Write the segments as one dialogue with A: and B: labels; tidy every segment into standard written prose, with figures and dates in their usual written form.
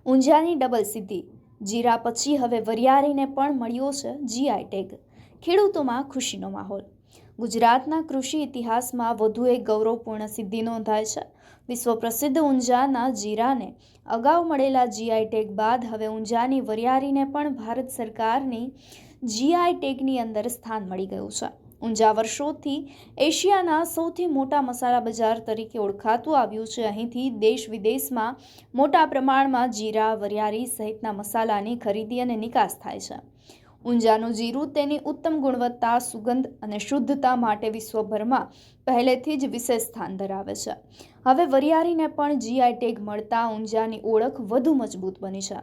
A: ઊંઝાની double સિદ્ધિ. જીરા પછી હવે વરિયાળીને પણ મળ્યો છે જીઆઈ ટેગ. ખેડૂતોમાં ખુશીનો માહોલ. ગુજરાતના કૃષિ ઇતિહાસમાં વધુ એક ગૌરવપૂર્ણ સિદ્ધિ નોંધાય છે. વિશ્વ પ્રસિદ્ધ ઊંઝાના જીરાને અગાઉ મળેલા જીઆઈ ટેગ બાદ હવે ઊંઝાની વરિયાળીને પણ ભારત સરકારની જીઆઈ ટેગની અંદર સ્થાન મળી ગયું છે. ઊંઝા વર્ષોથી એશિયાના સૌથી મોટા મસાલા બજાર તરીકે ઓળખાતું આવ્યું છે. અહીંથી દેશ વિદેશમાં મોટા પ્રમાણમાં જીરા, વરિયાળી સહિતના મસાલાની ખરીદી અને નિકાસ થાય છે. ઊંઝાનું જીરું તેની ઉત્તમ ગુણવત્તા, સુગંધ અને શુદ્ધતા માટે વિશ્વભરમાં પહેલેથી જ વિશેષ સ્થાન ધરાવે છે. હવે વરિયાળીને પણ જીઆઈ ટેગ મળતા ઊંઝાની ઓળખ વધુ મજબૂત બની છે.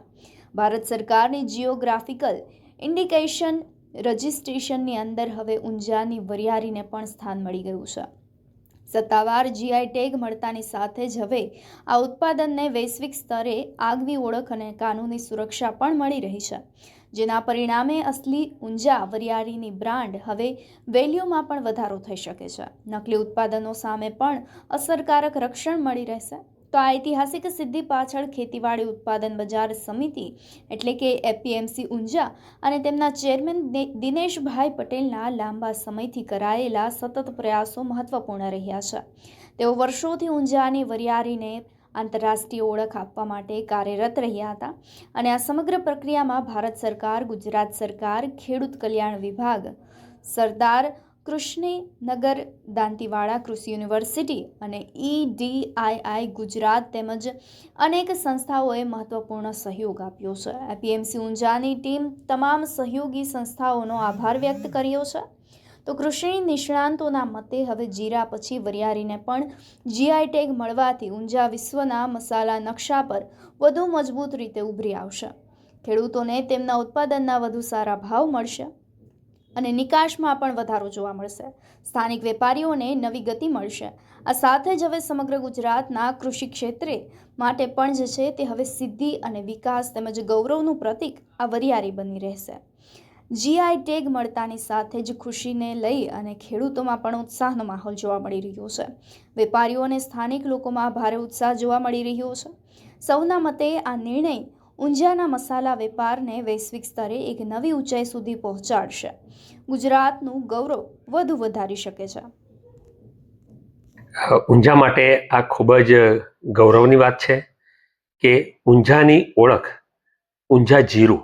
A: ભારત સરકારની જિયોગ્રાફિકલ ઇન્ડિકેશન રજિસ્ટ્રેશનની અંદર હવે ઊંઝાની વરિયાળીને પણ સ્થાન મળી ગયું છે. સત્તાવાર જીઆઈ ટેગ મળતાની સાથે જ હવે આ ઉત્પાદનને વૈશ્વિક સ્તરે આગવી ઓળખ અને કાનૂની સુરક્ષા પણ મળી રહી છે, જેના પરિણામે અસલી ઊંઝા વરિયાળીની બ્રાન્ડ હવે વેલ્યુમાં પણ વધારો થઈ શકે છે. નકલી ઉત્પાદનો સામે પણ અસરકારક રક્ષણ મળી રહેશે. તો આ ઐતિહાસિક સિદ્ધિ પાછળ ખેતીવાડી ઉત્પાદન બજાર સમિતિ એટલે કે એપીએમસી ઊંઝા અને તેમના ચેરમેન દિનેશભાઈ પટેલના લાંબા સમયથી કરાયેલા સતત પ્રયાસો મહત્વપૂર્ણ રહ્યા છે. તેઓ વર્ષોથી ઊંઝાની વરિયાળીને આંતરરાષ્ટ્રીય ઓળખ આપવા માટે કાર્યરત રહ્યા હતા અને આ સમગ્ર પ્રક્રિયામાં ભારત સરકાર, ગુજરાત સરકાર, ખેડૂત કલ્યાણ વિભાગ, સરદાર કૃષ્ણનગર દાંતીવાડા કૃષિ યુનિવર્સિટી અને EDII ગુજરાત તેમજ અનેક સંસ્થાઓએ મહત્વપૂર્ણ સહયોગ આપ્યો છે. એપીએમસી ઊંઝાની ટીમ તમામ સહયોગી સંસ્થાઓનો આભાર વ્યક્ત કર્યો છે. તો કૃષિ નિષ્ણાંતોના મતે હવે જીરા પછી વરિયાળીને પણ જીઆઈ ટેગ મળવાથી ઊંઝા વિશ્વના મસાલા નકશા પર વધુ મજબૂત રીતે ઉભરી આવશે. ખેડૂતોને તેમના ઉત્પાદનના વધુ સારા ભાવ મળશે અને નિકાસમાં પણ વધારો જોવા મળશે. સ્થાનિક વેપારીઓને નવી ગતિ મળશે. આ સાથે જ હવે સમગ્ર ગુજરાતના કૃષિ ક્ષેત્રે માટે પણ જે છે તે હવે સિદ્ધિ અને વિકાસ તેમજ ગૌરવનું પ્રતીક આ વરિયાળી બની રહેશે. જીઆઈ ટેગ મળતાની સાથે જ ખુશીને લઈ અને ખેડૂતોમાં પણ ઉત્સાહનો માહોલ જોવા મળી રહ્યો છે. વેપારીઓ અને સ્થાનિક લોકોમાં ભારે ઉત્સાહ જોવા મળી રહ્યો છે. સૌના મતે આ નિર્ણય ઊંઝાના મસાલા વેપારને વૈશ્વિક સ્તરે એક નવી ઊંચાઈ સુધી પહોંચાડશે. ગુજરાતનું ગૌરવ વધુ વધારી શકે છે.
B: ઊંઝા માટે આ ખૂબ જ ગૌરવની વાત છે કે ઊંઝાની ઓળખ, ઊંઝા જીરું,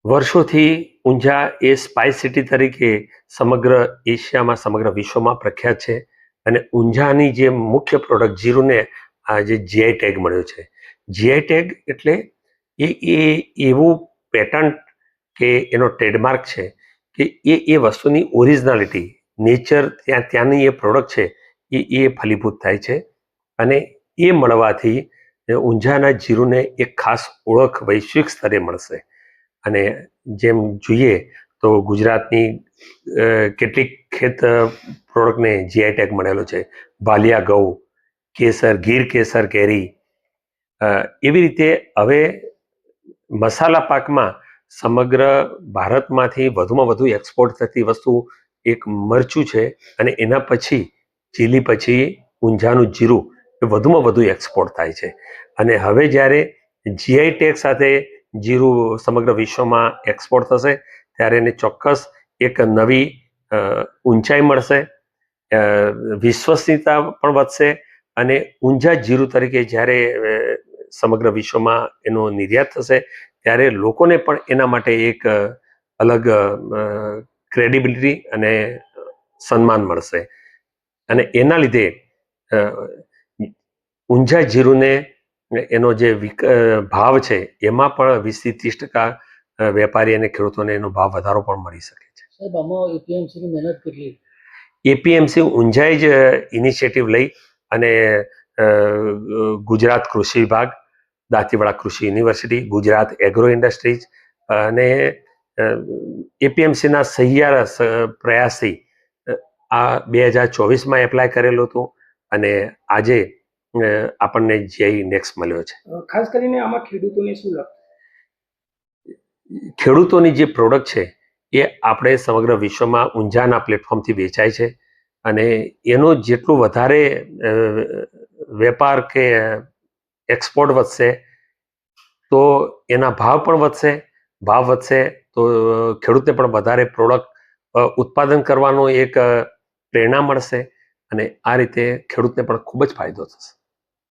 B: વર્ષોથી ઊંઝા એ સ્પાઇસ સિટી તરીકે સમગ્ર એશિયામાં, સમગ્ર વિશ્વમાં પ્રખ્યાત છે અને ઊંઝાની જે મુખ્ય પ્રોડક્ટ જીરુંને આ જે જીઆઈ ટેગ મળ્યો છે. જીઆઈ ટેગ એટલે એ એવું પેટન્ટ કે એનો ટ્રેડમાર્ક છે કે એ વસ્તુની ઓરિજિનાલિટી, નેચર, ત્યાંની એ પ્રોડક્ટ છે એ ફલીભૂત થાય છે અને એ મળવાથી ઊંઝાના જીરુંને એક ખાસ ઓળખ વૈશ્વિક સ્તરે મળશે. અને જેમ જોઈએ તો ગુજરાતની કેટલીક ખેત પ્રોડક્ટને જીઆઈ ટેગ મળેલો છે. ભાલિયા ઘઉં, કેસર, ગીર કેસર કેરી, એવી રીતે હવે મસાલા પાકમાં સમગ્ર ભારતમાંથી વધુમાં વધુ એક્સપોર્ટ થતી વસ્તુ એક મરચું છે અને એના પછી ચીલી પછી ઊંઝાનું જીરું એ વધુમાં વધુ એક્સપોર્ટ થાય છે. અને હવે જ્યારે જીઆઈ ટેગ સાથે જીરું સમગ્ર વિશ્વમાં એક્સપોર્ટ થશે ત્યારે એને ચોક્કસ એક નવી ઊંચાઈ મળશે, વિશ્વસનીયતા પણ વધશે અને ઊંઝા જીરું તરીકે જ્યારે સમગ્ર વિશ્વમાં એનો નિર્યાત થશે ત્યારે લોકોને પણ એના માટે એક અલગ ક્રેડિબિલિટી અને સન્માન મળશે. અને એના લીધે ઊંઝા જીરુંને એનો જે ભાવ છે એમાં પણ 20-30% વેપારી અને ખેડૂતોને એનો ભાવ વધારો પણ મળી શકે છે.
C: સાહેબ, આમાં એપીએમસીની મહેનત કેટલી?
B: એપીએમસી ઊંઝાએ જ ઇનિશિયેટિવ લઈ અને ગુજરાત કૃષિ વિભાગ, દાંતીવાડા કૃષિ યુનિવર્સિટી, ગુજરાત એગ્રો ઇન્ડસ્ટ્રીઝ અને એપીએમસીના સહિયારા પ્રયાસથી આ 2024માં એપ્લાય કરેલું હતું અને આજે આપણને જીઆઈ નેક્સ્ટ મળ્યો છે.
C: ખાસ કરીને આમાં ખેડૂતોને શું લાભ?
B: ખેડૂતોની જે પ્રોડક્ટ છે એ આપણે સમગ્ર વિશ્વમાં ઊંઝાના પ્લેટફોર્મથી વેચાય છે અને એનો જેટલું વધારે વેપાર કે એક્સપોર્ટ વધશે તો એના ભાવ પણ વધશે. ભાવ વધશે તો ખેડૂતને પણ વધારે પ્રોડક્ટ ઉત્પાદન કરવાનો એક પ્રેરણા મળશે અને આ રીતે ખેડૂતને પણ ખૂબ જ ફાયદો થશે.